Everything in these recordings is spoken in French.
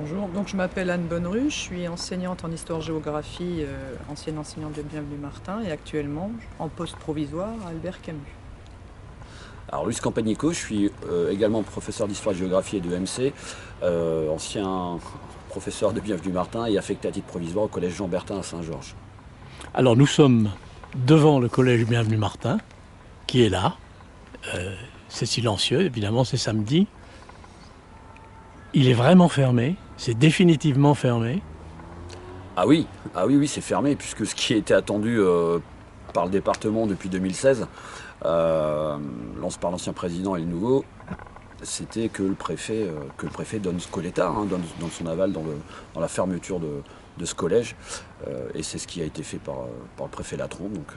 Bonjour, donc je m'appelle Anne Bonnerue, je suis enseignante en histoire-géographie, ancienne enseignante de Bienvenue Martin et actuellement en poste provisoire à Albert Camus. Alors Luis Campagnico, je suis également professeur d'histoire-géographie et de MC, ancien professeur de Bienvenue Martin et affecté à titre provisoire au collège Jean Bertin à Saint-Georges. Alors nous sommes devant le collège Bienvenue Martin, qui est là. C'est silencieux, évidemment, c'est samedi. Il est vraiment fermé, c'est définitivement fermé. Oui, c'est fermé, puisque ce qui était attendu par le département depuis 2016, par l'ancien président et le nouveau, c'était que le préfet donne que l'État donne son aval dans la fermeture de ce collège. Et c'est ce qui a été fait par le préfet Latron, donc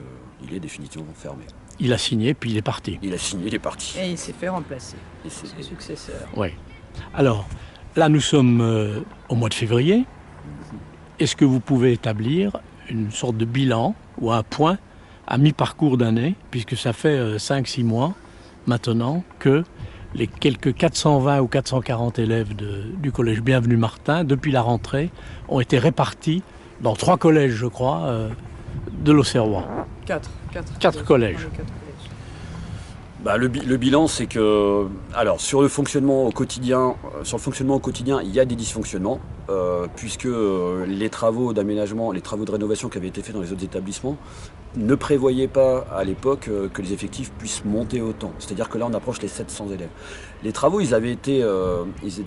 il est définitivement fermé. Il a signé, puis il est parti. Il a signé, il est parti. Et il s'est fait remplacer, son successeur. Oui. Alors, là nous sommes au mois de février. Est-ce que vous pouvez établir une sorte de bilan ou un point à mi-parcours d'année, puisque ça fait 5-6 mois maintenant que les quelques 420 ou 440 élèves du collège Bienvenue Martin, depuis la rentrée, ont été répartis dans 3 collèges, je crois, de l'Auxerrois. 4 collèges. Le bilan, c'est que, alors, sur le fonctionnement au quotidien, il y a des dysfonctionnements, puisque les travaux d'aménagement, les travaux de rénovation qui avaient été faits dans les autres établissements ne prévoyaient pas à l'époque que les effectifs puissent monter autant. C'est-à-dire que là, on approche les 700 élèves. Les travaux, ils étaient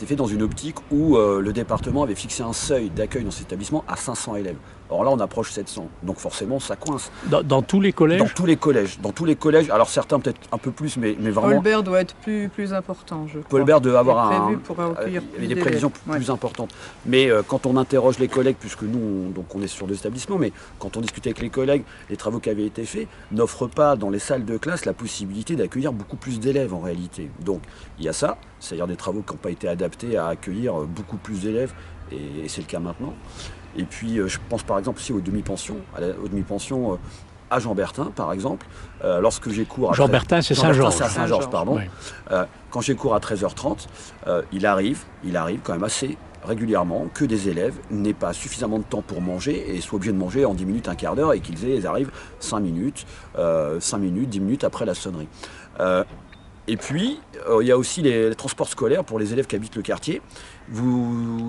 faits dans une optique où le département avait fixé un seuil d'accueil dans cet établissement à 500 élèves. Or là, on approche 700. Donc forcément, ça coince. Dans tous les collèges ? Dans tous les collèges. Alors certains peut-être un peu plus, mais vraiment... Paulbert doit être plus important, je crois. Paulbert doit avoir des prévisions plus importantes. Mais quand on interroge les collègues, puisque nous, on est sur 2 établissements, mais quand on discute avec les collègues, les travaux qui avaient été faits n'offrent pas dans les salles de classe la possibilité d'accueillir beaucoup plus d'élèves en réalité. Donc il y a ça, c'est-à-dire des travaux qui n'ont pas été adaptés à accueillir beaucoup plus d'élèves, et c'est le cas maintenant. Et puis je pense par exemple aussi aux demi-pensions, à Jean Bertin par exemple, lorsque j'ai cours à Jean Bertin, c'est Saint-Georges. C'est à Saint-Georges, pardon. Oui. Quand j'ai cours à 13h30, il arrive quand même assez régulièrement que des élèves n'aient pas suffisamment de temps pour manger et soient obligés de manger en 10 minutes, un quart d'heure, et qu'ils arrivent 5 minutes, 10 minutes après la sonnerie. Et puis, il y a aussi les transports scolaires pour les élèves qui habitent le quartier.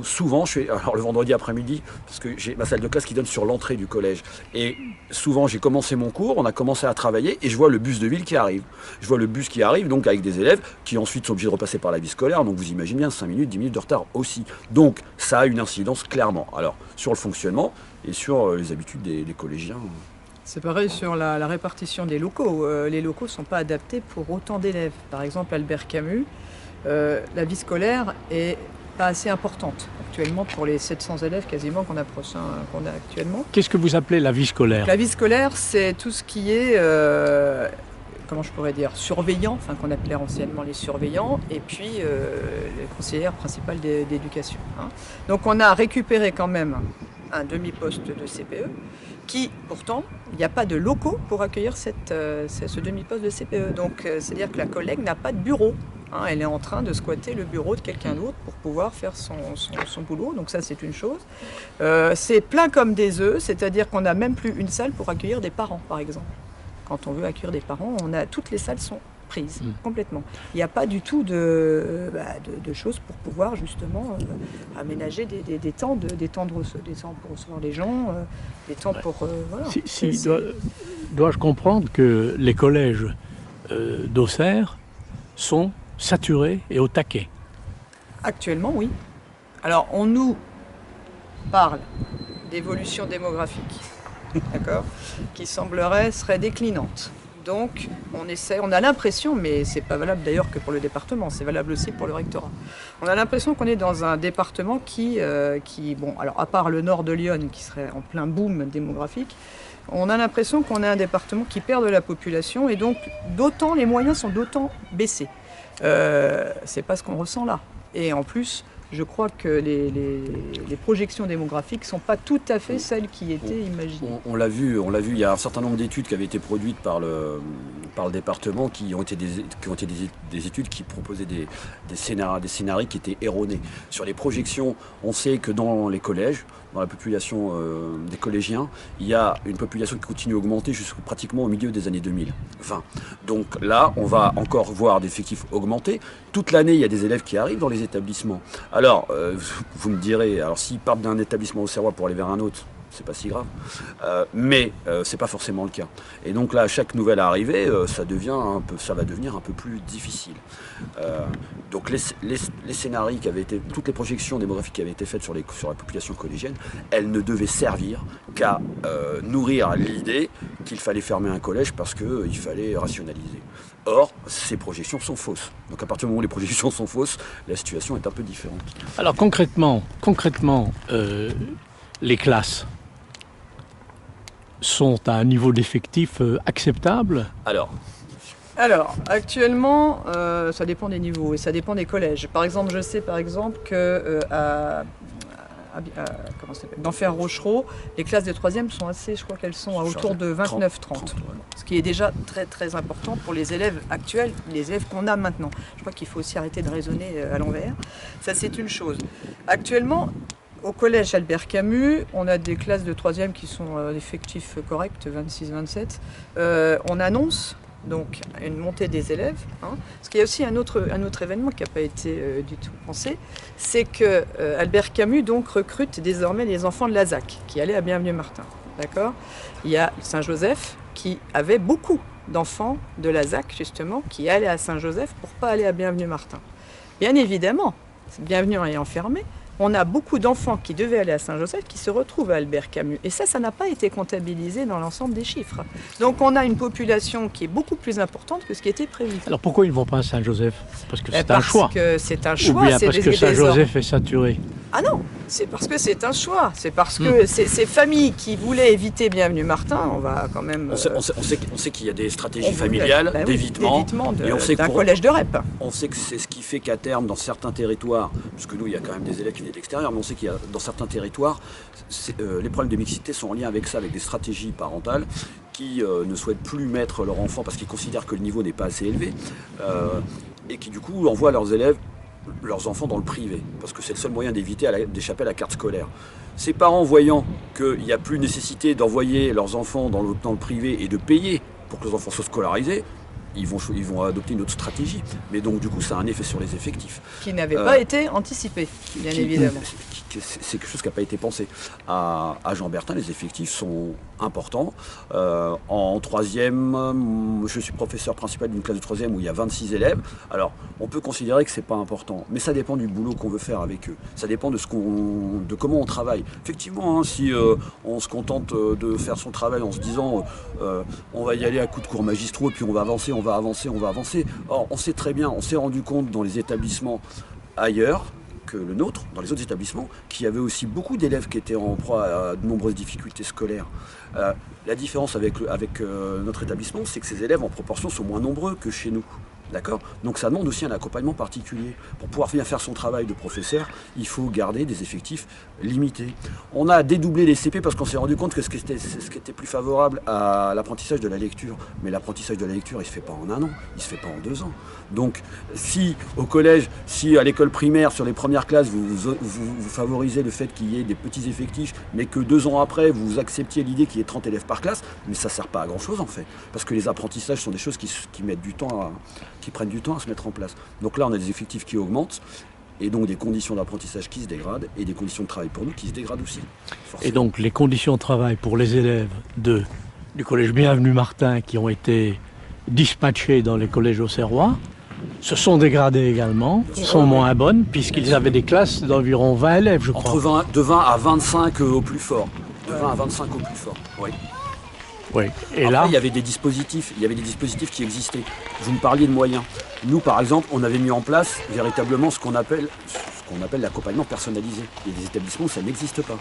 Souvent, alors le vendredi après-midi, parce que j'ai ma salle de classe qui donne sur l'entrée du collège. Et souvent, j'ai commencé mon cours, on a commencé à travailler, et je vois le bus de ville qui arrive. Je vois le bus qui arrive, donc avec des élèves qui ensuite sont obligés de repasser par la vie scolaire. Donc vous imaginez bien, 5 minutes, 10 minutes de retard aussi. Donc ça a une incidence clairement. Alors, sur le fonctionnement et sur les habitudes des collégiens. C'est pareil sur la répartition des locaux. Les locaux ne sont pas adaptés pour autant d'élèves. Par exemple, Albert Camus, la vie scolaire est pas assez importante actuellement pour les 700 élèves quasiment qu'on a actuellement. Qu'est-ce que vous appelez la vie scolaire ? La vie scolaire, c'est tout ce qui est, comment je pourrais dire, surveillant, enfin qu'on appelait anciennement les surveillants, et puis les conseillères principales d'éducation. Donc on a récupéré quand même un demi-poste de CPE, qui, pourtant, il n'y a pas de locaux pour accueillir ce demi-poste de CPE. Donc, c'est-à-dire que la collègue n'a pas de bureau. Elle est en train de squatter le bureau de quelqu'un d'autre pour pouvoir faire son boulot. Donc ça, c'est une chose. C'est plein comme des œufs, c'est-à-dire qu'on n'a même plus une salle pour accueillir des parents, par exemple. Quand on veut accueillir des parents, toutes les salles sont prises, complètement. Il n'y a pas du tout de choses pour pouvoir justement aménager des temps pour recevoir les gens, des temps pour... voilà. Dois-je comprendre que les collèges d'Auxerre sont saturés et au taquet ? Actuellement, oui. Alors, on nous parle d'évolution démographique, d'accord, qui serait déclinante. Donc, on a l'impression, mais c'est pas valable d'ailleurs que pour le département, c'est valable aussi pour le rectorat. On a l'impression qu'on est dans un département qui, alors à part le nord de Lyon, qui serait en plein boom démographique, on a l'impression qu'on est un département qui perd de la population et donc les moyens sont d'autant baissés. C'est pas ce qu'on ressent là. Et en plus, je crois que les projections démographiques ne sont pas tout à fait celles qui étaient imaginées. On l'a vu, il y a un certain nombre d'études qui avaient été produites par par le département qui ont été des études qui proposaient des scénarios qui étaient erronés. Sur les projections, on sait que dans les collèges, dans la population des collégiens, il y a une population qui continue à augmenter jusqu'au pratiquement au milieu des années 2020. Donc là, on va encore voir des effectifs augmenter. Toute l'année, il y a des élèves qui arrivent dans les établissements. Alors, vous me direz, alors s'ils partent d'un établissement auxerrois pour aller vers un autre, c'est pas si grave, mais c'est pas forcément le cas. Et donc là, à chaque nouvelle arrivée, ça va devenir un peu plus difficile. Donc les scénarios qui avaient été, toutes les projections démographiques qui avaient été faites sur la population collégienne, elles ne devaient servir qu'à nourrir l'idée qu'il fallait fermer un collège parce qu'il fallait rationaliser. Or, ces projections sont fausses. Donc à partir du moment où les projections sont fausses, la situation est un peu différente. Alors concrètement, les classes sont à un niveau d'effectif acceptable? Alors, actuellement, ça dépend des niveaux et ça dépend des collèges. Par exemple, je sais que d'Enfer Rochereau, les classes de 3e sont assez, je crois qu'elles sont à autour de 29-30. Ce qui est déjà très très important pour les élèves actuels, les élèves qu'on a maintenant. Je crois qu'il faut aussi arrêter de raisonner à l'envers. Ça, c'est une chose. Actuellement, au collège Albert Camus, on a des classes de 3e qui sont d'effectifs corrects, 26-27. On annonce donc une montée des élèves. Parce qu'il y a aussi un autre événement qui n'a pas été du tout pensé, c'est que Albert Camus donc recrute désormais les enfants de la ZAC qui allaient à Bienvenue Martin. D'accord ? Il y a Saint-Joseph qui avait beaucoup d'enfants de la ZAC justement qui allaient à Saint-Joseph pour ne pas aller à Bienvenue Martin. Bien évidemment, Bienvenue ayant fermé, on a beaucoup d'enfants qui devaient aller à Saint-Joseph qui se retrouvent à Albert Camus. Et ça n'a pas été comptabilisé dans l'ensemble des chiffres. Donc on a une population qui est beaucoup plus importante que ce qui était prévu. Alors pourquoi ils ne vont pas à Saint-Joseph? Parce que c'est un parce choix. que c'est un choix. Ou bien parce que Saint-Joseph est saturé? Ah non, c'est parce que c'est un choix. C'est parce que ces familles qui voulaient éviter Bienvenue Martin, on va quand même... On sait qu'il y a des stratégies familiales, d'évitement, et on sait d'un collège de REP. On sait que c'est ce qui fait qu'à terme, dans certains territoires, parce que nous, il y a quand même des élèves qui viennent de l'extérieur, mais on sait qu'il y a dans certains territoires, les problèmes de mixité sont en lien avec ça, avec des stratégies parentales qui ne souhaitent plus mettre leur enfant parce qu'ils considèrent que le niveau n'est pas assez élevé et qui du coup envoient leurs enfants dans le privé, parce que c'est le seul moyen d'échapper à la carte scolaire. Ces parents, voyant qu'il n'y a plus nécessité d'envoyer leurs enfants dans le privé et de payer pour que les enfants soient scolarisés, ils vont adopter une autre stratégie. Mais donc du coup, ça a un effet sur les effectifs. Qui n'avait pas été anticipé, bien évidemment. C'est quelque chose qui n'a pas été pensé. À Jean-Bertin, les effectifs sont importants. En 3e, je suis professeur principal d'une classe de 3e où il y a 26 élèves. Alors, on peut considérer que c'est pas important, mais ça dépend du boulot qu'on veut faire avec eux. Ça dépend de comment on travaille. Effectivement, si on se contente de faire son travail en se disant on va y aller à coups de cours magistraux, puis on va avancer. Or, on sait très bien, on s'est rendu compte dans les établissements ailleurs que le nôtre, dans les autres établissements, qu'il y avait aussi beaucoup d'élèves qui étaient en proie à de nombreuses difficultés scolaires. La différence avec notre établissement, c'est que ces élèves en proportion sont moins nombreux que chez nous. D'accord ? Donc ça demande aussi un accompagnement particulier. Pour pouvoir bien faire son travail de professeur, il faut garder des effectifs limités. On a dédoublé les CP parce qu'on s'est rendu compte que ce qui était plus favorable à l'apprentissage de la lecture. Mais l'apprentissage de la lecture, il ne se fait pas en 1 an, il ne se fait pas en 2 ans. Donc si au collège, si à l'école primaire, sur les premières classes, vous favorisez le fait qu'il y ait des petits effectifs, mais que 2 ans après, vous acceptiez l'idée qu'il y ait 30 élèves par classe, mais ça ne sert pas à grand chose en fait. Parce que les apprentissages sont des choses qui mettent du temps qui prennent du temps à se mettre en place. Donc là, on a des effectifs qui augmentent, et donc des conditions d'apprentissage qui se dégradent, et des conditions de travail pour nous qui se dégradent aussi. Forcément. Et donc les conditions de travail pour les élèves du collège Bienvenue Martin qui ont été dispatchés dans les collèges auxerrois se sont dégradées également, sont moins bonnes, puisqu'ils avaient des classes d'environ 20 élèves, je crois. De 20 à 25 au plus fort. De 20 à 25 au plus fort, oui. Oui. Et après, là, il y avait des dispositifs qui existaient. Vous me parliez de moyens. Nous, par exemple, on avait mis en place véritablement ce qu'on appelle l'accompagnement personnalisé. Il y a des établissements où ça n'existe pas.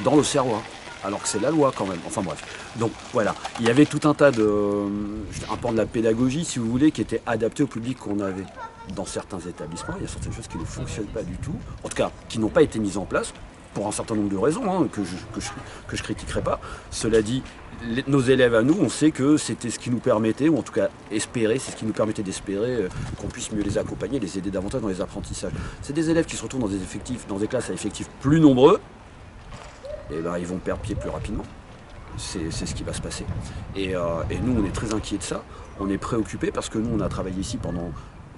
Dans l'Auxerrois. Alors que c'est la loi quand même. Enfin bref. Donc voilà. Il y avait tout un tas un pan de la pédagogie, si vous voulez, qui était adapté au public qu'on avait. Dans certains établissements, il y a certaines choses qui ne fonctionnent pas du tout. En tout cas, qui n'ont pas été mises en place. pour un certain nombre de raisons, hein, que je critiquerai pas. Cela dit, nos élèves à nous, on sait que c'était ce qui nous permettait, ou en tout cas espérer, c'est ce qui nous permettait d'espérer qu'on puisse mieux les accompagner, les aider davantage dans les apprentissages. C'est des élèves qui se retrouvent dans des classes à effectifs plus nombreux, et ben ils vont perdre pied plus rapidement. C'est ce qui va se passer. Et nous, on est très inquiets de ça. On est préoccupés parce que nous, on a travaillé ici pendant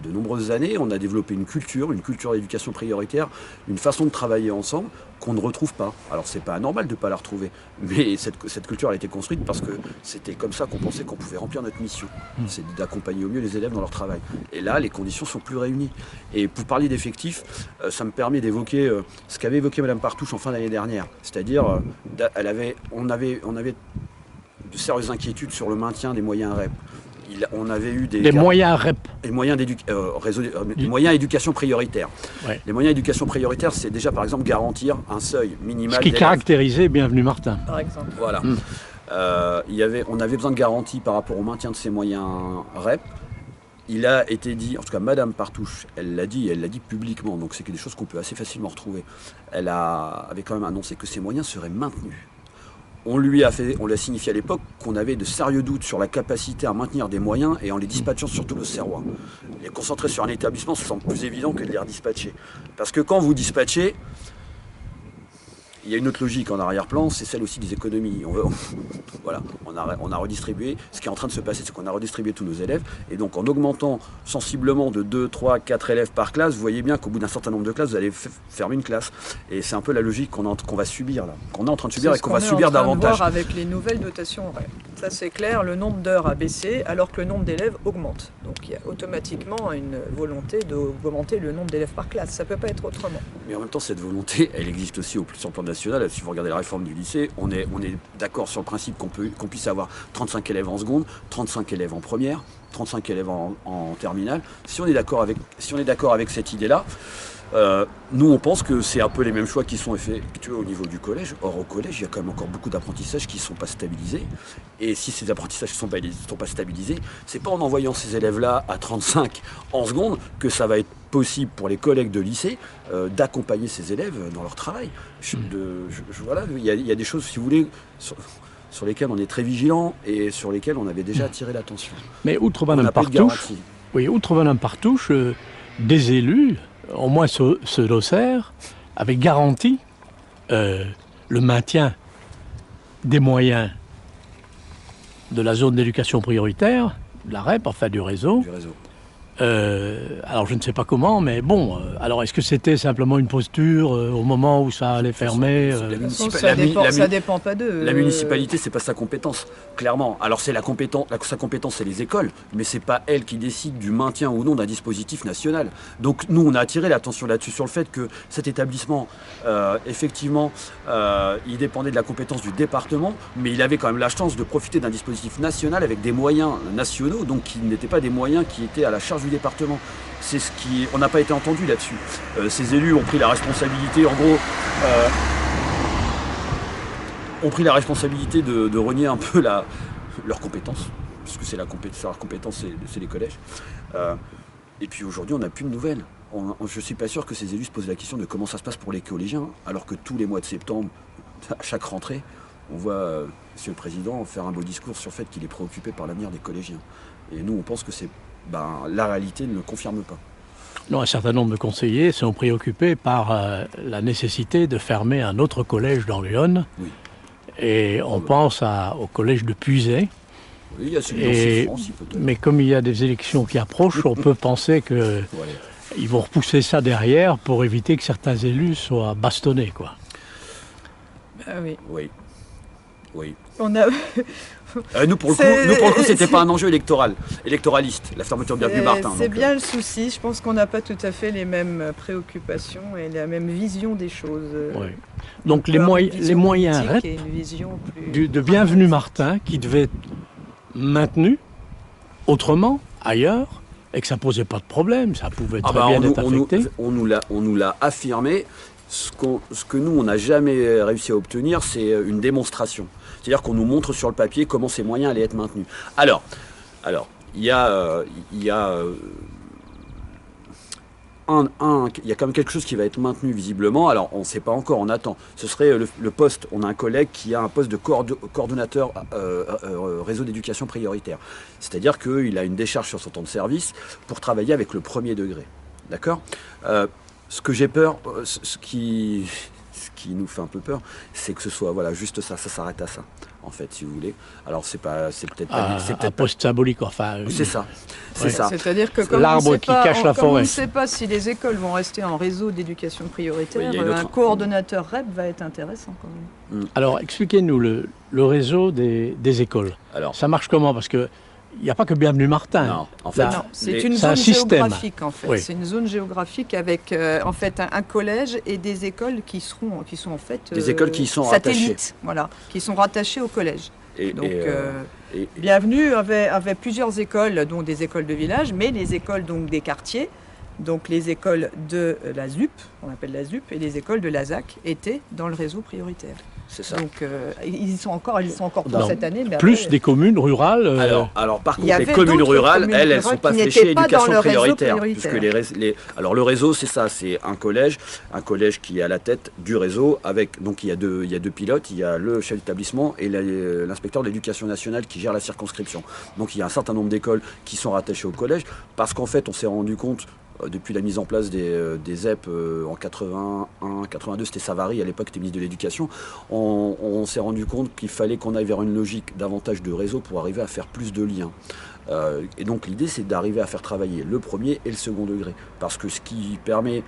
de nombreuses années. On a développé une culture d'éducation prioritaire, une façon de travailler ensemble qu'on ne retrouve pas. Alors, c'est pas anormal de ne pas la retrouver. Mais cette culture a été construite parce que c'était comme ça qu'on pensait qu'on pouvait remplir notre mission. C'est d'accompagner au mieux les élèves dans leur travail. Et là, les conditions sont plus réunies. Et pour parler d'effectifs, ça me permet d'évoquer ce qu'avait évoqué Madame Partouche en fin d'année dernière. C'est-à-dire, on avait de sérieuses inquiétudes sur le maintien des moyens REP. On avait eu des moyens REP. Les moyens éducation prioritaire. Ouais. Les moyens éducation prioritaire, c'est déjà par exemple garantir un seuil minimal. Ce qui caractérisait Bienvenue Martin. Par exemple. Voilà. On avait besoin de garanties par rapport au maintien de ces moyens REP. Il a été dit, en tout cas Madame Partouche, elle l'a dit publiquement, donc c'est des choses qu'on peut assez facilement retrouver. Elle avait quand même annoncé que ces moyens seraient maintenus. On lui a signifié à l'époque qu'on avait de sérieux doutes sur la capacité à maintenir des moyens et en les dispatchant sur Toulouse-Serrois. Les concentrer sur un établissement, ça semble plus évident que de les redispatcher. Parce que quand vous dispatchez, il y a une autre logique en arrière-plan, c'est celle aussi des économies. On a redistribué. Ce qui est en train de se passer, c'est qu'on a redistribué tous nos élèves. Et donc en augmentant sensiblement de 2, 3, 4 élèves par classe, vous voyez bien qu'au bout d'un certain nombre de classes, vous allez fermer une classe. Et c'est un peu la logique qu'on va subir là. Qu'on est en train de subir et qu'on va subir davantage. Voir avec les nouvelles dotations horaires. Ça c'est clair, le nombre d'heures a baissé alors que le nombre d'élèves augmente. Donc il y a automatiquement une volonté d'augmenter le nombre d'élèves par classe. Ça ne peut pas être autrement. Mais en même temps, cette volonté, elle existe aussi sur le plan national. Si vous regardez la réforme du lycée, on est d'accord sur le principe qu'on puisse avoir 35 élèves en seconde, 35 élèves en première, 35 élèves en terminale. Si on est d'accord avec cette idée-là, nous on pense que c'est un peu les mêmes choix qui sont effectués au niveau du collège. Or au collège, il y a quand même encore beaucoup d'apprentissages qui ne sont pas stabilisés. Et si ces apprentissages ne sont pas stabilisés, c'est pas en envoyant ces élèves-là à 35 en seconde que ça va être possible pour les collègues de lycée d'accompagner ces élèves dans leur travail. Voilà, il y a des choses, si vous voulez, sur lesquelles on est très vigilant et sur lesquelles on avait déjà attiré l'attention. Mais outre Madame Partouche, des élus, au moins ceux d'Auxerre, avaient garanti le maintien des moyens de la zone d'éducation prioritaire, de la REP, enfin du réseau. Alors je ne sais pas comment, mais bon, alors est-ce que c'était simplement une posture au moment où ça allait fermer Ça dépend pas d'eux. La municipalité, c'est pas sa compétence, clairement. Alors sa compétence, c'est les écoles, mais c'est pas elle qui décide du maintien ou non d'un dispositif national. Donc nous, on a attiré l'attention là-dessus sur le fait que cet établissement, effectivement, il dépendait de la compétence du département, mais il avait quand même la chance de profiter d'un dispositif national avec des moyens nationaux, donc qui n'étaient pas des moyens qui étaient à la charge du département. On n'a pas été entendu là-dessus. Ces élus ont pris la responsabilité, en gros, de renier un peu leurs compétences, puisque c'est leur compétence, c'est les collèges. Et puis aujourd'hui, on n'a plus de nouvelles. Je ne suis pas sûr que ces élus se posent la question de comment ça se passe pour les collégiens, alors que tous les mois de septembre, à chaque rentrée, on voit Monsieur le Président faire un beau discours sur le fait qu'il est préoccupé par l'avenir des collégiens. Et nous, on pense que la réalité ne le confirme pas. Non, un certain nombre de conseillers sont préoccupés par la nécessité de fermer un autre collège dans l'Yonne. Oui. Et on pense au collège de Puiset. Oui, il y a celui d'Ancey-France, peut-être. Mais comme il y a des élections qui approchent, on peut penser qu'ils vont repousser ça derrière pour éviter que certains élus soient bastonnés, quoi. Oui. Oui. On a... Nous, pour le coup, c'était pas un enjeu électoraliste, la fermeture de Bienvenue Martin. C'est bien le souci. Je pense qu'on n'a pas tout à fait les mêmes préoccupations et la même vision des choses. Oui. Donc les moyens de Bienvenue Martin qui devaient être maintenus autrement, ailleurs, et que ça posait pas de problème, ça pouvait très bien être affecté. On nous l'a affirmé. Ce que nous, on n'a jamais réussi à obtenir, c'est une démonstration. C'est-à-dire qu'on nous montre sur le papier comment ces moyens allaient être maintenus. Alors, il y a il y a quand même quelque chose qui va être maintenu visiblement. Alors, on ne sait pas encore, on attend. Ce serait le poste. On a un collègue qui a un poste de coordonnateur réseau d'éducation prioritaire. C'est-à-dire qu'il a une décharge sur son temps de service pour travailler avec le premier degré. D'accord ? Ce que j'ai peur, ce qui nous fait un peu peur, c'est que ce soit juste ça s'arrête à ça, en fait, si vous voulez. Alors c'est peut-être un poste symbolique, enfin. C'est ça, c'est Ouais. ça. C'est-à-dire que comme L'arbre on ne sait qui pas, cache la comme on forêt. ne sait pas si les écoles vont rester en réseau d'éducation prioritaire, Oui, il y a une un autre- coordonnateur REP va être intéressant quand même. Alors, expliquez-nous le réseau des écoles. Alors, Ça marche comment? Parce que il n'y a pas que Bienvenue Martin. non, en fait, Là, Non, c'est les- une c'est un zone système. géographique en fait. Oui. C'est une zone géographique avec en fait un collège et des écoles qui sont en fait Des écoles qui y sont satellites, voilà, qui sont rattachées au collège. et, Donc et- Bienvenue avait plusieurs écoles, dont des écoles de village, mais les écoles donc des quartiers, donc les écoles de la ZUP, on appelle la ZUP, et les écoles de la ZAC étaient dans le réseau prioritaire. c'est ça. Donc ils y sont encore pour Non. cette année. Mais Plus après, des communes rurales. Alors par il y contre, les avait communes d'autres rurales, communes elles rurales sont pas qui fléchées n'étaient pas dans éducation le réseau prioritaire. prioritaire. Puisque alors le réseau, c'est ça, c'est un collège qui est à la tête du réseau, avec, donc il y a deux pilotes, il y a le chef d'établissement et l'inspecteur de l'éducation nationale qui gère la circonscription. Donc il y a un certain nombre d'écoles qui sont rattachées au collège, parce qu'en fait, on s'est rendu compte, depuis la mise en place des ZEP en 81, 82, c'était Savary, à l'époque c'était ministre de l'Éducation, on s'est rendu compte qu'il fallait qu'on aille vers une logique davantage de réseau pour arriver à faire plus de liens. Et donc l'idée c'est d'arriver à faire travailler le premier et le second degré, parce que ce qui permet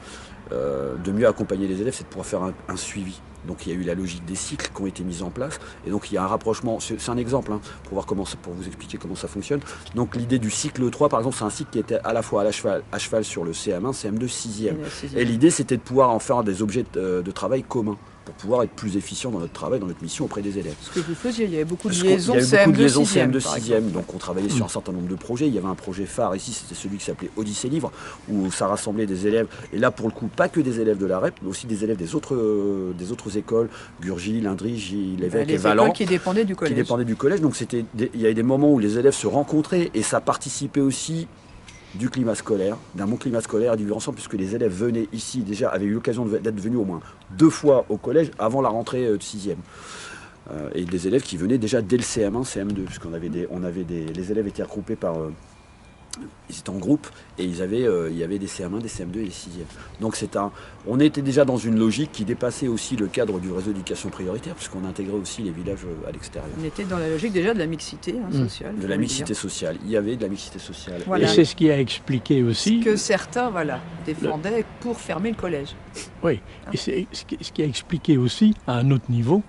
de mieux accompagner les élèves, c'est de pouvoir faire un suivi. Donc il y a eu la logique des cycles qui ont été mis en place, et donc il y a un rapprochement, c'est un exemple pour voir pour vous expliquer comment ça fonctionne. Donc l'idée du cycle 3 par exemple, c'est un cycle qui était à la fois à cheval sur le CM1, CM2, 6e. Et l'idée c'était de pouvoir en faire des objets de travail communs, pour pouvoir être plus efficient dans notre travail, dans notre mission auprès des élèves. Ce que vous faisiez, il y avait beaucoup de Il y avait liaisons beaucoup de CM2, liaisons 6e. CM2, par 6e, exemple. donc on travaillait sur un certain nombre de projets. Il y avait un projet phare ici, c'était celui qui s'appelait Odyssée Livre, où ça rassemblait des élèves, et là pour le coup, pas que des élèves de la REP, mais aussi des élèves des autres écoles, Gurgy, Lindry, Gilles-Lévesque et Les Valent, écoles qui dépendaient du collège. qui dépendaient du collège. Donc il y avait des moments où les élèves se rencontraient, et ça participait aussi du climat scolaire, d'un bon climat scolaire et du vivre ensemble, puisque les élèves venaient ici, déjà avaient eu l'occasion d'être venus au moins 2 fois au collège avant la rentrée de 6e. Et des élèves qui venaient déjà dès le CM1, CM2, puisqu'on avait les élèves étaient regroupés par... ils étaient en groupe, et il y avait des CM1, des CM2 et des 6e. Donc on était déjà dans une logique qui dépassait aussi le cadre du réseau d'éducation prioritaire, puisqu'on intégrait aussi les villages à l'extérieur. On était dans la logique déjà de la mixité sociale. De la mixité sociale. Il y avait de la mixité sociale. Voilà. Et c'est ce qui a expliqué aussi. Que certains défendaient pour fermer le collège. Oui, et c'est ce qui a expliqué aussi, à un autre niveau,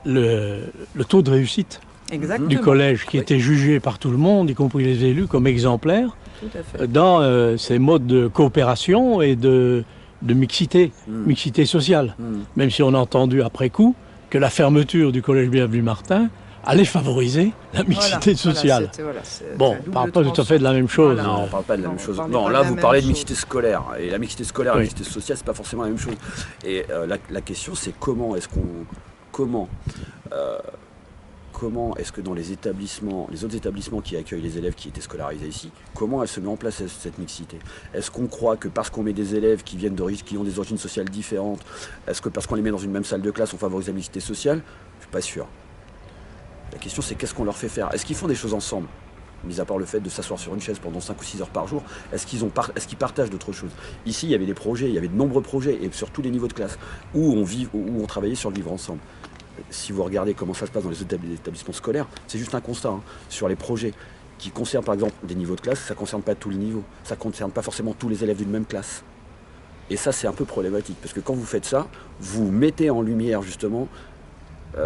le taux de réussite Exactement. du collège, qui Oui. était jugé par tout le monde, y compris les élus, comme exemplaire Tout à fait. dans ces modes de coopération et de mixité sociale. Même si on a entendu après coup que la fermeture du collège Bienvenue Martin allait favoriser la mixité sociale. Bon, on ne parle pas tout à fait de la même chose. Voilà. Non, on ne parle pas de la Non, même on chose. parle Non, pas de là, la vous même parlez de chose. mixité scolaire. Et la mixité scolaire et Oui. la mixité sociale, c'est pas forcément la même chose. Et la question, c'est comment est-ce que dans les autres établissements qui accueillent les élèves qui étaient scolarisés ici, comment elle se met en place cette mixité? Est-ce qu'on croit que parce qu'on met des élèves qui ont des origines sociales différentes, est-ce que parce qu'on les met dans une même salle de classe, on favorise la mixité sociale? Je suis pas sûr. La question, c'est qu'est-ce qu'on leur fait faire? Est-ce qu'ils font des choses ensemble? Mis à part le fait de s'asseoir sur une chaise pendant 5 ou 6 heures par jour, est-ce qu'ils partagent d'autres choses? Ici, il y avait des projets, il y avait de nombreux projets, et sur tous les niveaux de classe, où on travaillait sur le vivre ensemble. Si vous regardez comment ça se passe dans les établissements scolaires, c'est juste un constat sur les projets qui concernent par exemple des niveaux de classe, ça ne concerne pas tous les niveaux, ça ne concerne pas forcément tous les élèves d'une même classe. Et ça, c'est un peu problématique, parce que quand vous faites ça, vous mettez en lumière justement, vous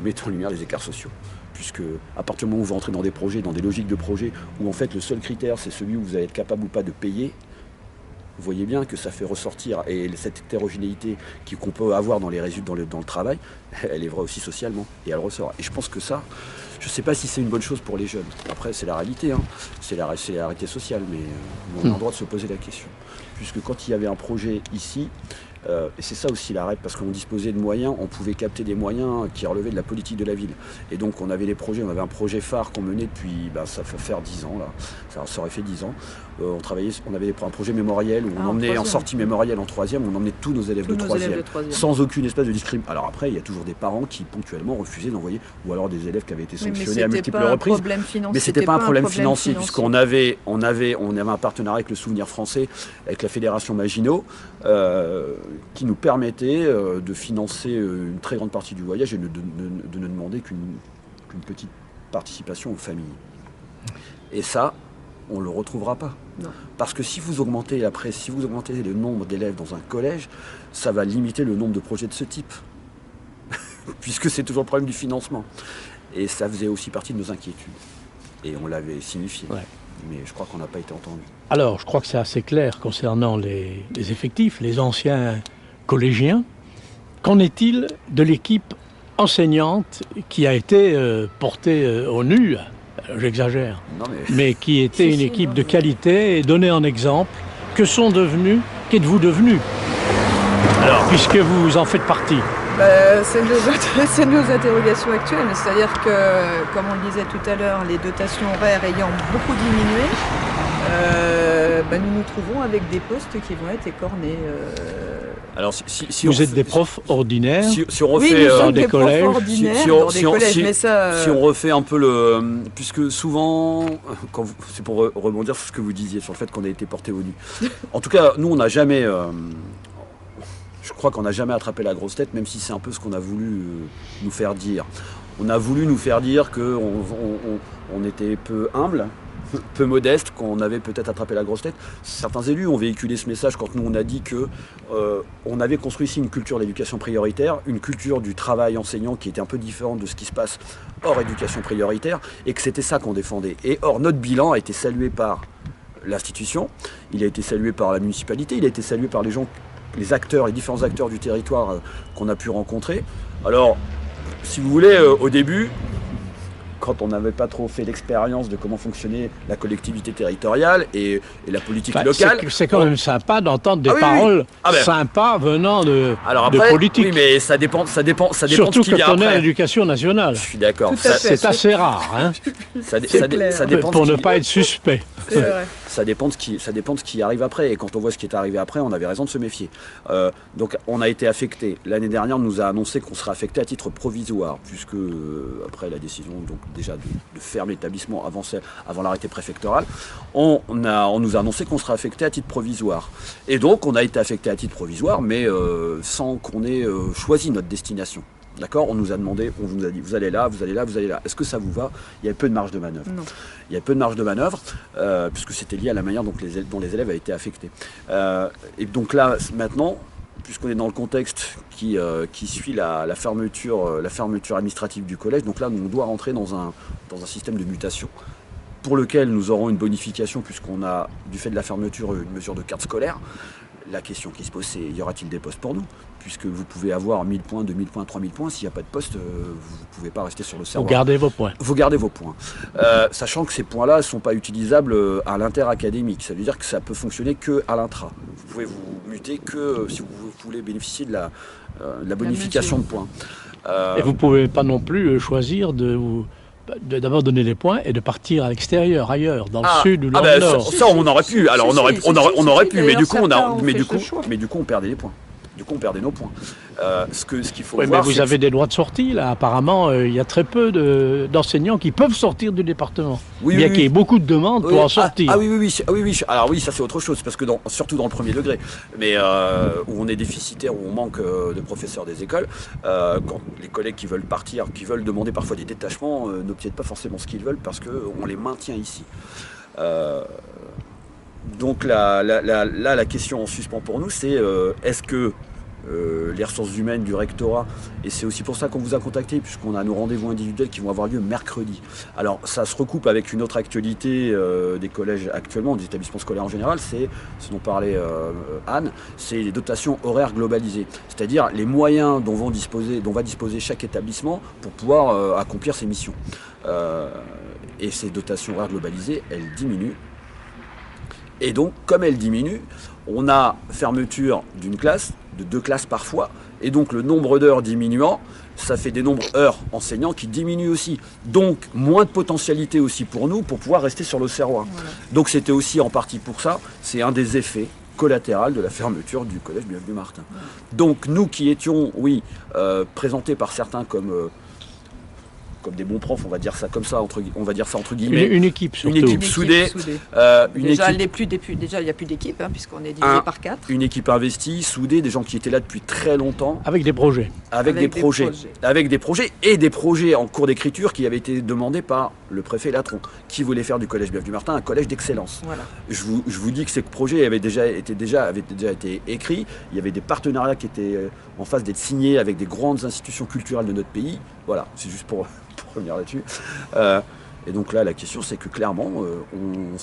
mettez en lumière les écarts sociaux. Puisque à partir du moment où vous entrez dans des projets, dans des logiques de projets, où en fait le seul critère c'est celui où vous allez être capable ou pas de payer, vous voyez bien que ça fait ressortir, et cette hétérogénéité qu'on peut avoir dans les résultats, dans le travail, elle est vraie aussi socialement, et elle ressort. Et je pense que ça, je ne sais pas si c'est une bonne chose pour les jeunes. Après, c'est la réalité, c'est la réalité sociale, mais on a le droit de se poser la question. Puisque quand il y avait un projet ici, Et c'est ça aussi la REP, parce qu'on disposait de moyens, on pouvait capter des moyens qui relevaient de la politique de la ville. Et donc on avait des projets, on avait un projet phare qu'on menait depuis, ça fait faire 10 ans, là. Ça aurait fait 10 ans. On avait un projet mémoriel où on emmenait en sortie mémorielle en 3e, on emmenait tous nos élèves de 3e, sans aucune espèce de discrimination. Alors après, il y a toujours des parents qui ponctuellement refusaient d'envoyer, ou alors des élèves qui avaient été sanctionnés à multiples reprises. Mais c'était pas un problème financier, puisqu'on avait un partenariat avec le Souvenir français, avec la Fédération Maginot, qui nous permettait de financer une très grande partie du voyage et de ne demander qu'une petite participation aux familles. Et ça, on ne le retrouvera pas. Non. Parce que si vous augmentez le nombre d'élèves dans un collège, ça va limiter le nombre de projets de ce type. Puisque c'est toujours le problème du financement. Et ça faisait aussi partie de nos inquiétudes. Et on l'avait signifié. Ouais. Mais je crois qu'on n'a pas été entendu. Alors, je crois que c'est assez clair concernant les effectifs, les anciens collégiens. Qu'en est-il de l'équipe enseignante qui a été portée au nu, j'exagère, mais qui était une équipe de qualité et donnée en exemple? Qu'êtes-vous devenu? Alors, puisque vous en faites partie. C'est nos interrogations actuelles, c'est-à-dire que, comme on le disait tout à l'heure, les dotations horaires ayant beaucoup diminué, nous nous trouvons avec des postes qui vont être écornés. Alors, si vous êtes des profs ordinaires, si on refait dans des collèges, si on refait un peu puisque souvent, c'est pour rebondir sur ce que vous disiez, sur le fait qu'on a été porté au nu. En tout cas, nous, on n'a jamais... Je crois qu'on n'a jamais attrapé la grosse tête, même si c'est un peu ce qu'on a voulu nous faire dire. On a voulu nous faire dire qu'on était peu humble, peu modeste, qu'on avait peut-être attrapé la grosse tête. Certains élus ont véhiculé ce message quand nous on a dit qu'on avait construit ici une culture d'éducation prioritaire, une culture du travail enseignant qui était un peu différente de ce qui se passe hors éducation prioritaire, et que c'était ça qu'on défendait. Et or, notre bilan a été salué par l'institution, il a été salué par la municipalité, il a été salué par les différents acteurs du territoire qu'on a pu rencontrer. Alors, si vous voulez, au début, quand on n'avait pas trop fait l'expérience de comment fonctionnait la collectivité territoriale et la politique locale... C'est quand même sympa d'entendre des paroles sympas venant de politique. Oui, mais ça dépend surtout de ce qu'il y a quand on est à après. l'éducation nationale. Je suis d'accord. C'est assez rare, hein. Ça dépend pour ne pas être suspect. C'est vrai. Ça dépend de ce qui arrive après. Et quand on voit ce qui est arrivé après, on avait raison de se méfier. Donc on a été affecté. L'année dernière, on nous a annoncé qu'on serait affecté à titre provisoire, puisque après la décision déjà de fermer l'établissement avant l'arrêté préfectoral, on nous a annoncé qu'on serait affecté à titre provisoire. Et donc on a été affecté à titre provisoire, mais sans qu'on ait choisi notre destination. D'accord ? On nous a demandé, on vous a dit, vous allez là, vous allez là, vous allez là. Est-ce que ça vous va ? Il y avait peu de marge de manœuvre. Non. Il y a peu de marge de manœuvre, puisque c'était lié à la manière dont les élèves avaient été affectés. Et donc là, maintenant, puisqu'on est dans le contexte qui suit la fermeture administrative du collège, donc là, on doit rentrer dans un système de mutation, pour lequel nous aurons une bonification, puisqu'on a, du fait de la fermeture, une mesure de carte scolaire. La question qui se pose, c'est y aura-t-il des postes pour nous ? Puisque vous pouvez avoir 1000 points, 2000 points, 3000 points, s'il n'y a pas de poste, vous ne pouvez pas rester sur le serveur. Vous gardez vos points. Vous gardez vos points. Sachant que ces points-là ne sont pas utilisables à l'interacadémique. Ça veut dire que ça peut fonctionner qu'à l'intra. Vous pouvez vous muter que si vous voulez bénéficier de la bonification de points. Et vous ne pouvez pas non plus choisir d'abord donner les points et de partir à l'extérieur, ailleurs, dans le sud ou dans le nord. Ça, on aurait pu. Alors, on aurait pu, mais du coup, on perdait les points. Du coup, on perdait nos points. Ce qu'il faut voir, mais vous avez des droits de sortie, là. Apparemment, il y a très peu d'enseignants qui peuvent sortir du département. Bien qu'il y ait beaucoup de demandes pour en sortir. Oui. Alors oui, ça c'est autre chose, parce que surtout dans le premier degré, mais où on est déficitaire, où on manque de professeurs des écoles, quand les collègues qui veulent partir, qui veulent demander parfois des détachements, n'obtiennent pas forcément ce qu'ils veulent, parce qu'on les maintient ici. Donc là, la question en suspens pour nous, c'est est-ce que les ressources humaines du rectorat, et c'est aussi pour ça qu'on vous a contacté, puisqu'on a nos rendez-vous individuels qui vont avoir lieu mercredi. Alors ça se recoupe avec une autre actualité des collèges actuellement, des établissements scolaires en général, c'est ce dont parlait Anne, c'est les dotations horaires globalisées, c'est-à-dire les moyens dont va disposer chaque établissement pour pouvoir accomplir ses missions. Et ces dotations horaires globalisées, elles diminuent. Et donc, comme elle diminue, on a fermeture d'une classe, de 2 classes parfois, et donc le nombre d'heures diminuant, ça fait des nombres heures enseignants qui diminuent aussi. Donc, moins de potentialité aussi pour nous pour pouvoir rester sur l'Auxerrois. Voilà. Donc, c'était aussi en partie pour ça, c'est un des effets collatéraux de la fermeture du collège Bienvenu Martin. Donc, nous qui étions, oui, présentés par certains comme des bons profs, on va dire ça comme ça, on va dire ça entre guillemets. Une équipe surtout. Une équipe soudée. Déjà, il n'y a plus d'équipe, hein, puisqu'on est divisé par 4. Une équipe investie, soudée, des gens qui étaient là depuis très longtemps. Avec des projets. Avec des projets et des projets en cours d'écriture qui avaient été demandés par le préfet Latron, qui voulait faire du collège Bienvenu Martin un collège d'excellence. Voilà. Je vous dis que ces projets avaient déjà été écrits. Il y avait des partenariats qui étaient en phase d'être signés avec des grandes institutions culturelles de notre pays. Voilà, c'est juste pour revenir là-dessus. Et donc là, la question, c'est que clairement, on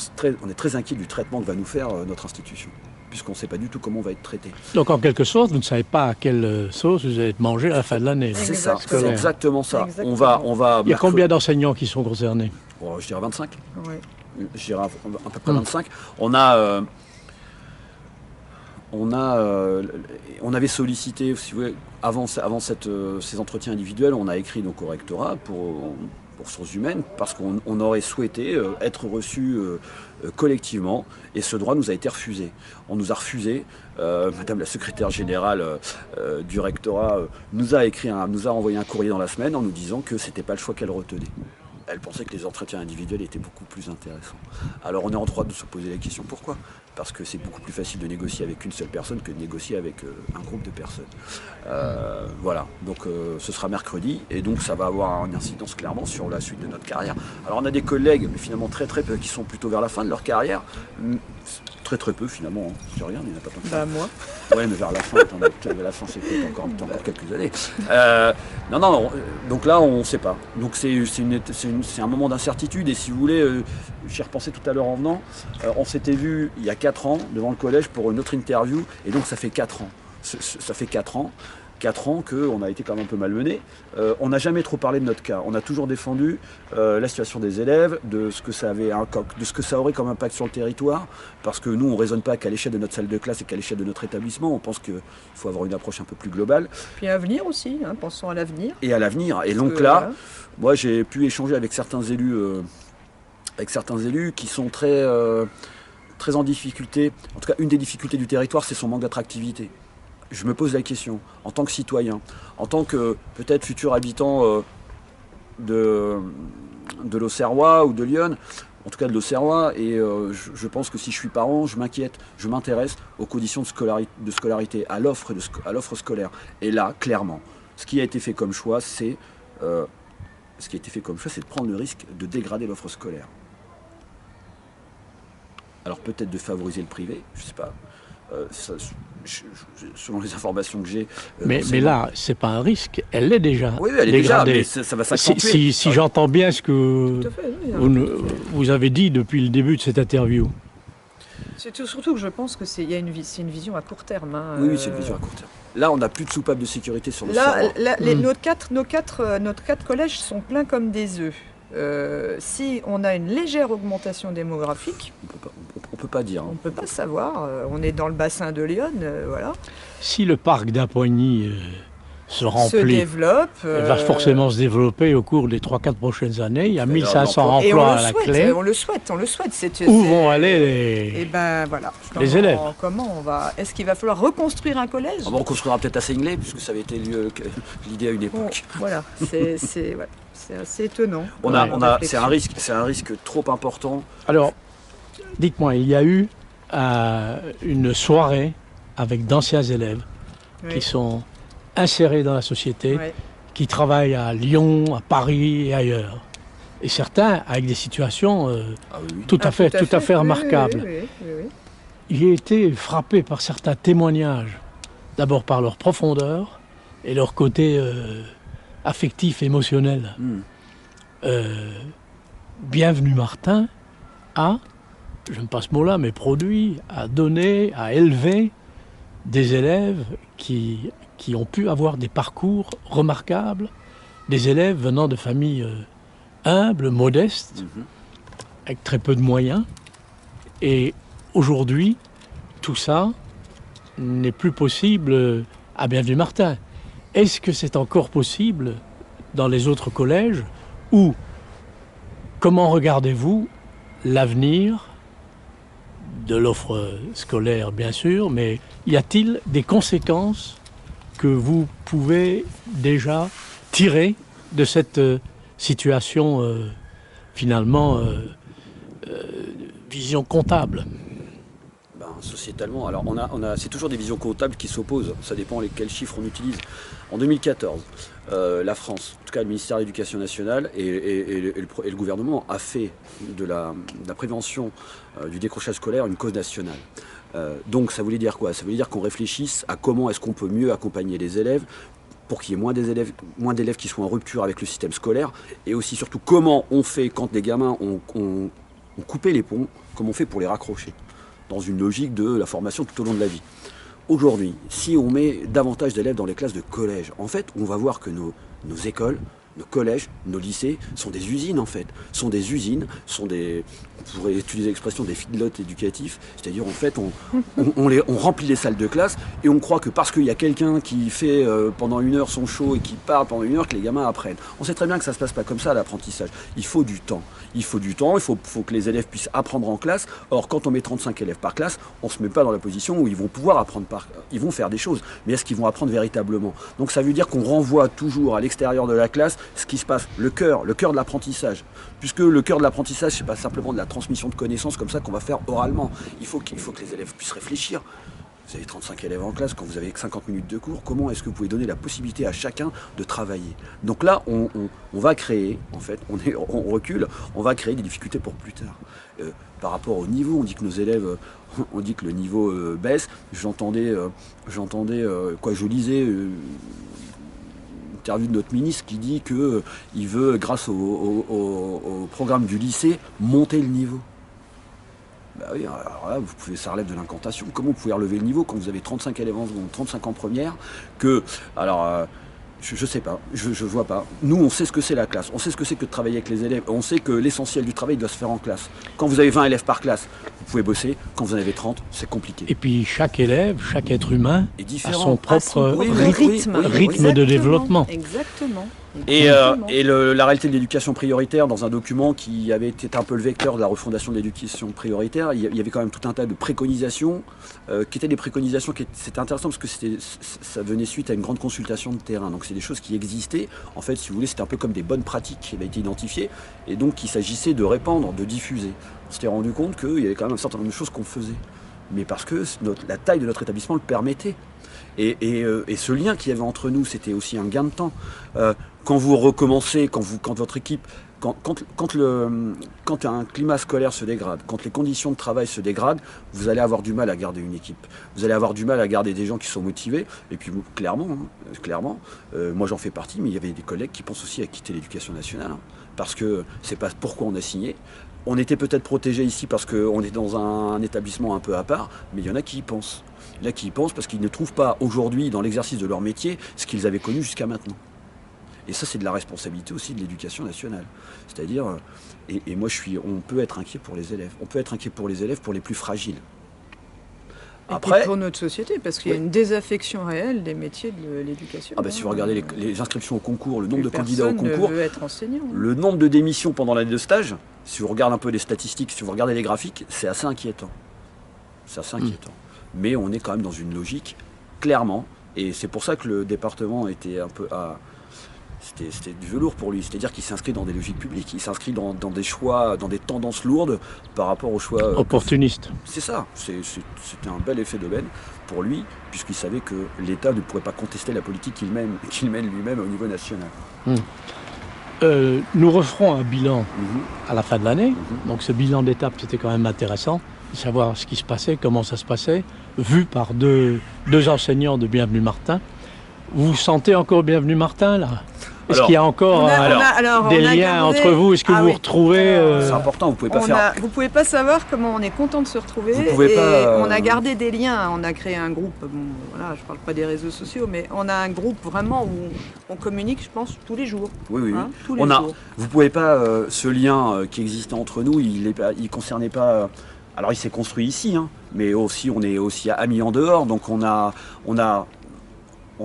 est très inquiet du traitement que va nous faire notre institution, puisqu'on ne sait pas du tout comment on va être traité. Donc en quelque sorte, vous ne savez pas à quelle sauce vous allez être mangé à la fin de l'année. C'est ça, c'est Scolaire. exactement ça. Exactement. On va Il y a combien d'enseignants qui sont concernés? Je dirais 25. Ouais. Je dirais à peu près 25. On avait sollicité, si vous voulez, avant ces entretiens individuels, on a écrit donc au rectorat pour ressources humaines parce qu'on aurait souhaité être reçus collectivement et ce droit nous a été refusé. On nous a refusé. Madame la secrétaire générale du rectorat nous a envoyé un courrier dans la semaine en nous disant que c'était pas le choix qu'elle retenait. Elle pensait que les entretiens individuels étaient beaucoup plus intéressants. Alors on est en droit de se poser la question pourquoi ? Parce que c'est beaucoup plus facile de négocier avec une seule personne que de négocier avec un groupe de personnes. Voilà, donc ce sera mercredi et donc ça va avoir une incidence clairement sur la suite de notre carrière. Alors on a des collègues, mais finalement très peu, qui sont plutôt vers la fin de leur carrière. Très peu finalement, hein. Je regarde, il n'y en a pas tant que ça. Bah, moi. Ouais, mais vers la fin, la fin c'est peut-être encore quelques années. Non, donc là on ne sait pas. Donc c'est un moment d'incertitude et si vous voulez, j'y repensais tout à l'heure en venant, on s'était vu il y a 4 ans devant le collège pour une autre interview et donc ça fait 4 ans. Ça fait 4 ans. 4 ans qu'on a été quand même un peu malmenés. On n'a jamais trop parlé de notre cas. On a toujours défendu la situation des élèves, de ce que ça aurait comme impact sur le territoire, parce que nous, on ne raisonne pas qu'à l'échelle de notre salle de classe et qu'à l'échelle de notre établissement. On pense qu'il faut avoir une approche un peu plus globale. Puis à l'avenir aussi, hein, pensons à l'avenir. Et à l'avenir. Et donc là, moi, j'ai pu échanger avec certains élus qui sont très en difficulté. En tout cas, une des difficultés du territoire, c'est son manque d'attractivité. Je me pose la question, en tant que citoyen, en tant que peut-être futur habitant de l'Auxerrois ou de Lyon, en tout cas de l'Auxerrois, et je pense que si je suis parent, je m'inquiète, je m'intéresse aux conditions de scolarité, à l'offre scolaire. Et là, clairement, ce qui a été fait comme choix, c'est de prendre le risque de dégrader l'offre scolaire. Alors peut-être de favoriser le privé, je ne sais pas. Selon les informations que j'ai. Mais là, c'est pas un risque, elle l'est déjà. Oui, elle est dégradée. déjà, mais ça va s'accentuer. Si j'entends bien ce que Tout à fait, oui, vous avez dit depuis le début de cette interview. C'est surtout que je pense que c'est une vision à court terme. Hein, Oui, c'est une vision à court terme. Là, on n'a plus de soupape de sécurité sur le nos quatre collèges sont pleins comme des œufs. Si on a une légère augmentation démographique, on peut pas dire. On ne peut pas savoir. On est dans le bassin de Lyon, voilà. Si le parc d'Appoigny se remplit, se développe, il va forcément se développer au cours des 3-4 prochaines années. Il y a 1500 emplois à la clé. On le souhaite. Où vont aller Et ben voilà. les élèves? Comment on va? Est-ce qu'il va falloir reconstruire un collège? On reconstruira peut-être à Seignelay, puisque ça avait été l'idée à une époque. Bon, voilà, c'est assez étonnant. C'est un risque trop important. Alors, dites-moi, il y a eu une soirée avec d'anciens élèves qui sont insérés dans la société, qui travaillent à Lyon, à Paris et ailleurs. Et certains avec des situations tout à fait remarquables. Oui. J'ai été frappé par certains témoignages, d'abord par leur profondeur et leur côté affectif, émotionnel. Bienvenu Martin a, je ne pas ce mot-là, mais produit, a donné, a élevé des élèves qui ont pu avoir des parcours remarquables, des élèves venant de familles humbles, modestes, avec très peu de moyens, et aujourd'hui, tout ça n'est plus possible à Bienvenue-Martin. Est-ce que c'est encore possible dans les autres collèges ou comment regardez-vous l'avenir de l'offre scolaire, bien sûr, mais y a-t-il des conséquences que vous pouvez déjà tirer de cette situation, finalement, vision comptable? Sociétalement, alors c'est toujours des visions comptables qui s'opposent, ça dépend quels chiffres on utilise. En 2014, la France, en tout cas le ministère de l'Éducation nationale et le gouvernement a fait de la prévention du décrochage scolaire une cause nationale. Donc ça voulait dire quoi? Ça voulait dire qu'on réfléchisse à comment est-ce qu'on peut mieux accompagner les élèves pour qu'il y ait moins d'élèves qui soient en rupture avec le système scolaire, et aussi surtout comment on fait quand les gamins ont coupé les ponts, comment on fait pour les raccrocher dans une logique de la formation tout au long de la vie. Aujourd'hui, si on met davantage d'élèves dans les classes de collège, en fait, on va voir que nos écoles, nos collèges, nos lycées sont des usines en fait. Sont des usines, on pourrait utiliser l'expression des feedlots éducatifs, c'est-à-dire en fait on remplit les salles de classe et on croit que parce qu'il y a quelqu'un qui fait pendant 1 heure son show et qui parle pendant 1 heure que les gamins apprennent. On sait très bien que ça ne se passe pas comme ça l'apprentissage. Il faut du temps. Il faut que les élèves puissent apprendre en classe. Or quand on met 35 élèves par classe, on ne se met pas dans la position où ils vont pouvoir apprendre ils vont faire des choses, mais est-ce qu'ils vont apprendre véritablement? Donc ça veut dire qu'on renvoie toujours à l'extérieur de la classe ce qui se passe, le cœur de l'apprentissage. Puisque le cœur de l'apprentissage, c'est pas simplement de la transmission de connaissances comme ça qu'on va faire oralement. Il faut que les élèves puissent réfléchir. Vous avez 35 élèves en classe, quand vous avez 50 minutes de cours, comment est-ce que vous pouvez donner la possibilité à chacun de travailler? Donc là, on va créer, en fait, on recule, on va créer des difficultés pour plus tard. Par rapport au niveau, on dit que nos élèves, on dit que le niveau baisse. Je lisais une interview de notre ministre qui dit qu'il veut, grâce au programme du lycée, monter le niveau. Bah oui, alors là, ça relève de l'incantation. Comment vous pouvez relever le niveau quand vous avez 35 élèves en seconde, 35 en première, je sais pas, je vois pas. Nous, on sait ce que c'est la classe, on sait ce que c'est que de travailler avec les élèves, on sait que l'essentiel du travail doit se faire en classe. Quand vous avez 20 élèves par classe, vous pouvez bosser, quand vous en avez 30, c'est compliqué. Et puis chaque élève, chaque être humain a son propre rythme de développement. Exactement. Et la réalité de l'éducation prioritaire, dans un document qui avait été un peu le vecteur de la refondation de l'éducation prioritaire, il y avait quand même tout un tas de préconisations, qui étaient des préconisations c'était intéressant parce que ça venait suite à une grande consultation de terrain. Donc c'est des choses qui existaient. En fait, si vous voulez, c'était un peu comme des bonnes pratiques qui avaient été identifiées, et donc il s'agissait de répandre, de diffuser. On s'était rendu compte qu'il y avait quand même un certain nombre de choses qu'on faisait, mais parce que la taille de notre établissement le permettait. Et ce lien qu'il y avait entre nous, c'était aussi un gain de temps. Quand vous recommencez, quand votre équipe, quand un climat scolaire se dégrade, quand les conditions de travail se dégradent, vous allez avoir du mal à garder une équipe. Vous allez avoir du mal à garder des gens qui sont motivés. Et puis clairement, moi j'en fais partie, mais il y avait des collègues qui pensent aussi à quitter l'éducation nationale, parce que c'est pas pourquoi on a signé. On était peut-être protégés ici parce qu'on est dans un établissement un peu à part, mais il y en a qui y pensent. Il y en a qui y pensent parce qu'ils ne trouvent pas aujourd'hui, dans l'exercice de leur métier, ce qu'ils avaient connu jusqu'à maintenant. Et ça, c'est de la responsabilité aussi de l'éducation nationale. C'est-à-dire, et moi on peut être inquiet pour les élèves. On peut être inquiet pour les élèves, pour les plus fragiles. Après, et pour notre société, parce qu'il y a une désaffection réelle des métiers de l'éducation. Si vous regardez les inscriptions au concours, le nombre de candidats au concours, personne ne veut être enseignant. Le nombre de démissions pendant l'année de stage, si vous regardez un peu les statistiques, si vous regardez les graphiques, c'est assez inquiétant. C'est assez inquiétant. Mais on est quand même dans une logique, clairement, et c'est pour ça que le département était un peu c'était du velours pour lui, c'est-à-dire qu'il s'inscrit dans des logiques publiques, il s'inscrit dans des choix, dans des tendances lourdes par rapport aux choix opportunistes. C'est ça, c'était un bel effet d'aubaine pour lui, puisqu'il savait que l'État ne pourrait pas contester la politique qu'il mène lui-même au niveau national. Nous referons un bilan à la fin de l'année, donc ce bilan d'étape, c'était quand même intéressant de savoir ce qui se passait, comment ça se passait, vu par deux enseignants de Bienvenue-Martin. Vous vous sentez encore Bienvenue-Martin, là? Est-ce qu'il y a encore des liens entre vous? Est-ce que vous vous retrouvez C'est important, vous pouvez pas savoir comment on est content de se retrouver. On a gardé des liens, on a créé un groupe, je parle pas des réseaux sociaux, mais on a un groupe vraiment où on communique, je pense, tous les jours. Oui. Tous les jours. Vous pouvez pas, ce lien qui existait entre nous, il concernait pas Alors il s'est construit ici, hein, mais aussi on est aussi à Amiens en dehors, donc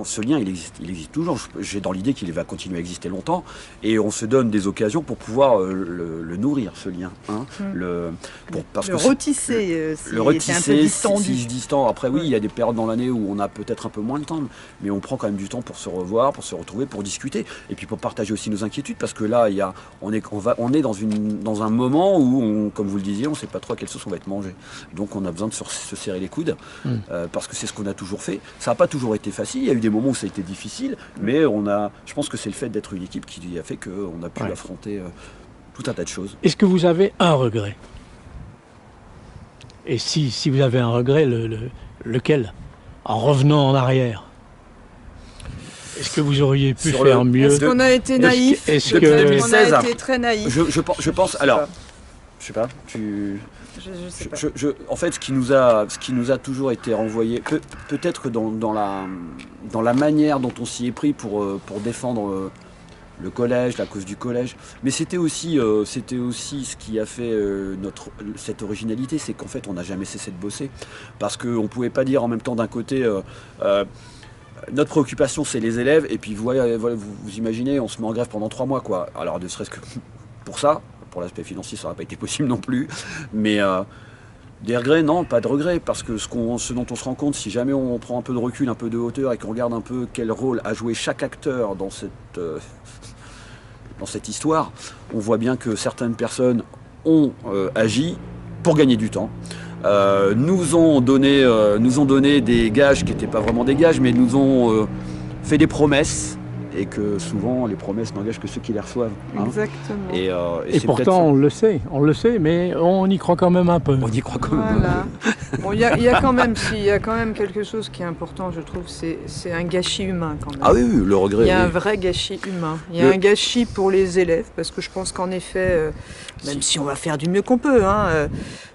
ce lien, il existe toujours. J'ai dans l'idée qu'il va continuer à exister longtemps, et on se donne des occasions pour pouvoir le nourrir, ce lien. Hein, parce que retisser, le retisser, si distant. Après, oui, il y a des périodes dans l'année où on a peut-être un peu moins de temps, mais on prend quand même du temps pour se revoir, pour se retrouver, pour discuter, et puis pour partager aussi nos inquiétudes, parce que là, on est dans un moment où, comme vous le disiez, on ne sait pas trop à quelle sauce on va être mangé. Donc, on a besoin de se serrer les coudes, parce que c'est ce qu'on a toujours fait. Ça n'a pas toujours été facile. Il y a eu des moments où ça a été difficile, mais je pense que c'est le fait d'être une équipe qui a fait qu'on a pu affronter tout un tas de choses. Est-ce que vous avez un regret? Et si vous avez un regret, lequel? En revenant en arrière, est-ce que vous auriez pu faire mieux? Est-ce qu'on a été naïf? Est-ce que 2016, on a été très naïf? Je pense. Alors, je sais pas. Je sais pas. En fait, ce qui nous a toujours été renvoyé, peut-être dans la manière dont on s'y est pris pour défendre le collège, la cause du collège, mais c'était aussi ce qui a fait cette originalité, c'est qu'en fait, on n'a jamais cessé de bosser, parce qu'on ne pouvait pas dire en même temps d'un côté. Notre préoccupation, c'est les élèves, et puis voilà, vous imaginez, on se met en grève pendant 3 mois, quoi. Alors, ne serait-ce que pour ça. Pour l'aspect financier, ça n'aurait pas été possible non plus. Mais des regrets, non, pas de regrets. Parce que ce dont on se rend compte, si jamais on prend un peu de recul, un peu de hauteur et qu'on regarde un peu quel rôle a joué chaque acteur dans cette histoire, on voit bien que certaines personnes ont agi pour gagner du temps. Nous ont donné des gages qui n'étaient pas vraiment des gages, mais nous ont fait des promesses. Et que souvent les promesses n'engagent que ceux qui les reçoivent. Hein. Exactement. Et pourtant on le sait, mais on y croit quand même un peu. On y croit quand même. Voilà. Bon, il y a quand même quelque chose qui est important, je trouve, c'est un gâchis humain quand même. Ah oui, le regret. Il y a un vrai gâchis humain. Il y a un gâchis pour les élèves, parce que je pense qu'en effet, même si on va faire du mieux qu'on peut,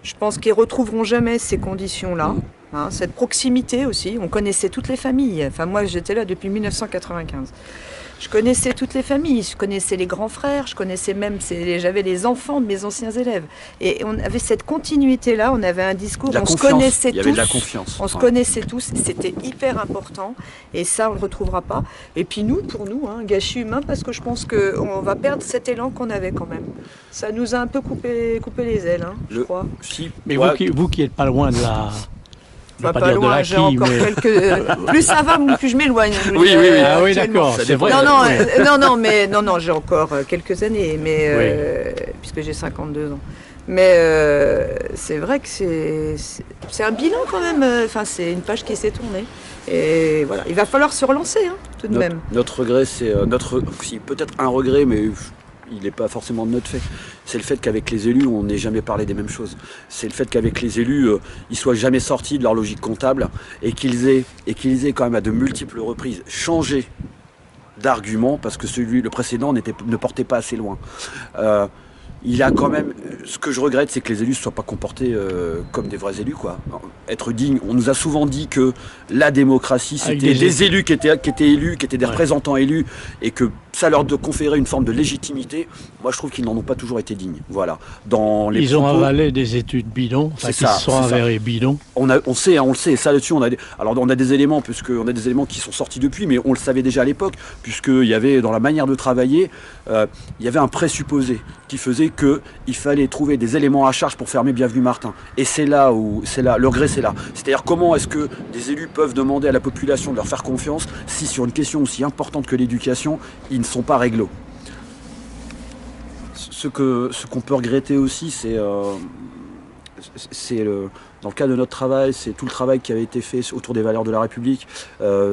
je pense qu'ils retrouveront jamais ces conditions-là. Hein, cette proximité aussi, on connaissait toutes les familles. Enfin, moi, j'étais là depuis 1995. Je connaissais toutes les familles, je connaissais les grands frères, j'avais les enfants de mes anciens élèves. Et on avait cette continuité-là, on avait un discours, on se connaissait tous. Il y avait de la confiance. On se connaissait tous, c'était hyper important. Et ça, on ne le retrouvera pas. Et puis pour nous, gâchis humain, parce que je pense qu'on va perdre cet élan qu'on avait quand même. Ça nous a un peu coupé les ailes, je crois. Mais vous qui n'êtes pas loin de la... Pas loin, j'ai encore quelques... Plus ça va, plus je m'éloigne. Oui. Ah oui, d'accord, c'est vrai. Non, j'ai encore quelques années, mais puisque j'ai 52 ans. Mais c'est vrai que c'est un bilan quand même. Enfin, c'est une page qui s'est tournée. Et voilà, il va falloir se relancer, tout de même. Notre regret, c'est peut-être un regret, mais il n'est pas forcément de notre fait. C'est le fait qu'avec les élus, on n'ait jamais parlé des mêmes choses. C'est le fait qu'avec les élus, ils soient jamais sortis de leur logique comptable et qu'ils aient quand même à de multiples reprises changé d'argument parce que le précédent ne portait pas assez loin. Il y a quand même, ce que je regrette, c'est que les élus ne soient pas comportés comme des vrais élus, quoi. Être digne. On nous a souvent dit que la démocratie, c'était des élus qui étaient élus, qui étaient des représentants élus, et que ça leur conférait une forme de légitimité. Moi, je trouve qu'ils n'en ont pas toujours été dignes. Voilà. Ils ont avalé des études bidons, qui se sont avérées bidons. On le sait. Ça là-dessus, on a des éléments, qui sont sortis depuis, mais on le savait déjà à l'époque, puisqu'il y avait dans la manière de travailler, il y avait un présupposé qui faisait qu'il fallait trouver des éléments à charge pour fermer Bienvenue Martin. Et le regret, c'est là. C'est-à-dire comment est-ce que des élus peuvent demander à la population de leur faire confiance si sur une question aussi importante que l'éducation, ils ne sont pas réglo. Ce qu'on peut regretter aussi, dans le cadre de notre travail, c'est tout le travail qui avait été fait autour des valeurs de la République,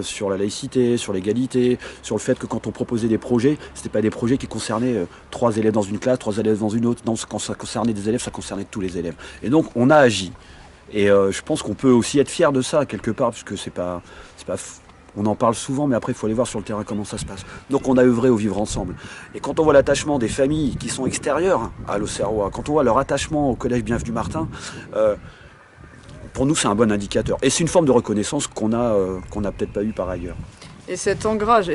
sur la laïcité, sur l'égalité, sur le fait que quand on proposait des projets, c'était pas des projets qui concernaient 3 élèves dans une classe, 3 élèves dans une autre. Non, quand ça concernait des élèves, ça concernait tous les élèves. Et donc on a agi. Et je pense qu'on peut aussi être fier de ça quelque part, puisque c'est pas on en parle souvent, mais après il faut aller voir sur le terrain comment ça se passe. Donc on a œuvré au vivre ensemble. Et quand on voit l'attachement des familles qui sont extérieures à l'Auxerrois, quand on voit leur attachement au collège Bienvenue Martin, pour nous c'est un bon indicateur. Et c'est une forme de reconnaissance qu'on a peut-être pas eu par ailleurs. Et cet ancrage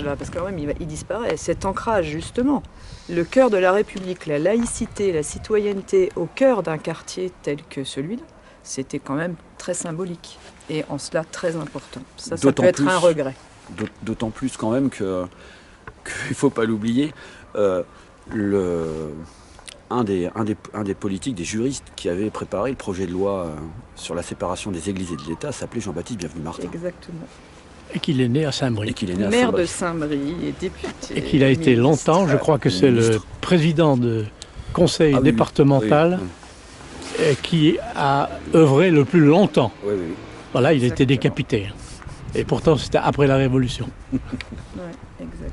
là, parce que quand même il disparaît, cet ancrage justement, le cœur de la République, la laïcité, la citoyenneté au cœur d'un quartier tel que celui-là, c'était quand même très symbolique et en cela très important. Ça peut être un regret. D'autant plus quand même qu'il ne faut pas l'oublier, un des politiques, des juristes qui avait préparé le projet de loi sur la séparation des églises et de l'État s'appelait Jean-Baptiste Bienvenu-Martin. Exactement. Et qu'il est né à Saint-Brie. Maire de Saint-Brie et député. Et qu'il a été longtemps, je crois que c'est le président de conseil départemental qui a œuvré le plus longtemps. Oui, oui. Voilà, il a été décapité. Et pourtant, c'était après la Révolution. Oui, exactement.